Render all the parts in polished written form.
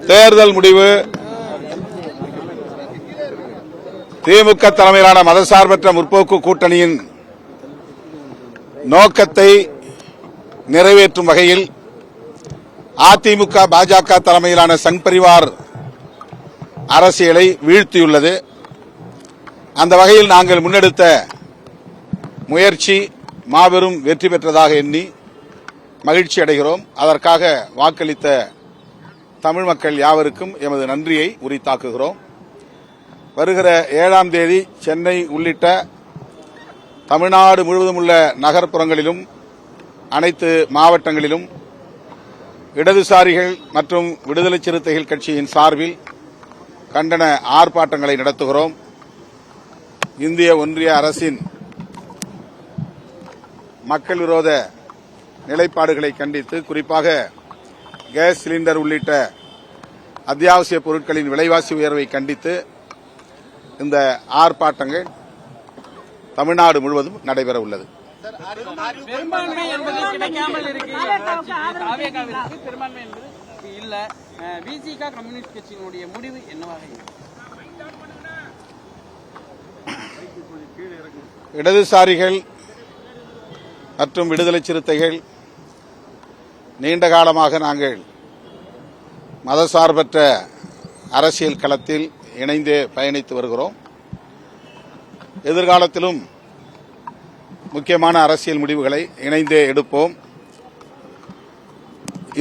தேர்தல் முடிவு திமுக தலைமையிலான மதசார்பற்ற முற்போக்கு கூட்டணியின் நோக்கத்தை நிறைவேற்றும் வகையில் அதிமுக பாஜக தலைமையிலான சங் பரிவார் அரசியலை வீழ்த்தியுள்ளது. அந்த வகையில் நாங்கள் முன்னெடுத்த முயற்சி மாபெரும் வெற்றி பெற்றதாக எண்ணி மகிழ்ச்சி அடைகிறோம். அதற்காக வாக்களித்த தமிழ் மக்கள் யாவருக்கும் எமது நன்றியை உரித்தாக்குகிறோம். வருகிற 7ஆம் தேதி சென்னை உள்ளிட்ட தமிழ்நாடு முழுவதும் உள்ள நகர்ப்புறங்களிலும் அனைத்து மாவட்டங்களிலும் இடதுசாரிகள் மற்றும் விடுதலை சிறுத்தைகள் கட்சியின் சார்பில் கண்டன ஆர்ப்பாட்டங்களை நடத்துகிறோம். இந்திய ஒன்றிய அரசின் மக்கள் விரோத நிலைப்பாடுகளை கண்டித்து, குறிப்பாக கேஸ் சிலிண்டர் உள்ளிட்ட அத்தியாவசிய பொருட்களின் விலைவாசி உயர்வை கண்டித்து இந்த ஆர்ப்பாட்டங்கள் தமிழ்நாடு முழுவதும் நடைபெற உள்ளது. பெரும்பான்மை என்பது கிடைக்காமல் இருக்கு. பெரும்பான்மை என்பது இல்ல. விசிக கம்யூனிஸ்ட் கட்சியினுடைய முடிவு என்னவாக இருக்கு? இடதுசாரிகள் மற்றும் விடுதலை சிறுத்தைகள் நீண்ட காலமாக நாங்கள் மதசார்பற்ற அரசியல் களத்தில் இணைந்தே பயணித்து வருகிறோம். எதிர்காலத்திலும் முக்கியமான அரசியல் முடிவுகளை இணைந்தே எடுப்போம்.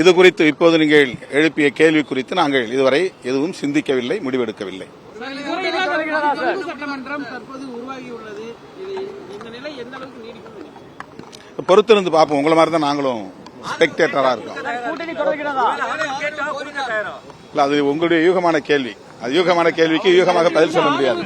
இது குறித்து இப்போது நீங்கள் எழுப்பிய கேள்வி குறித்து நாங்கள் இதுவரை எதுவும் சிந்திக்கவில்லை, முடிவெடுக்கவில்லை. பொறுத்திருந்து பார்ப்போம். உங்களை மாதிரி தான் நாங்களும் ஸ்பெக்டேட்டரா இருக்கோம். அது உங்களுடைய யூகமான கேள்வி. அது யூகமான கேள்விக்கு யூகமாக பதில் சொல்ல முடியாது.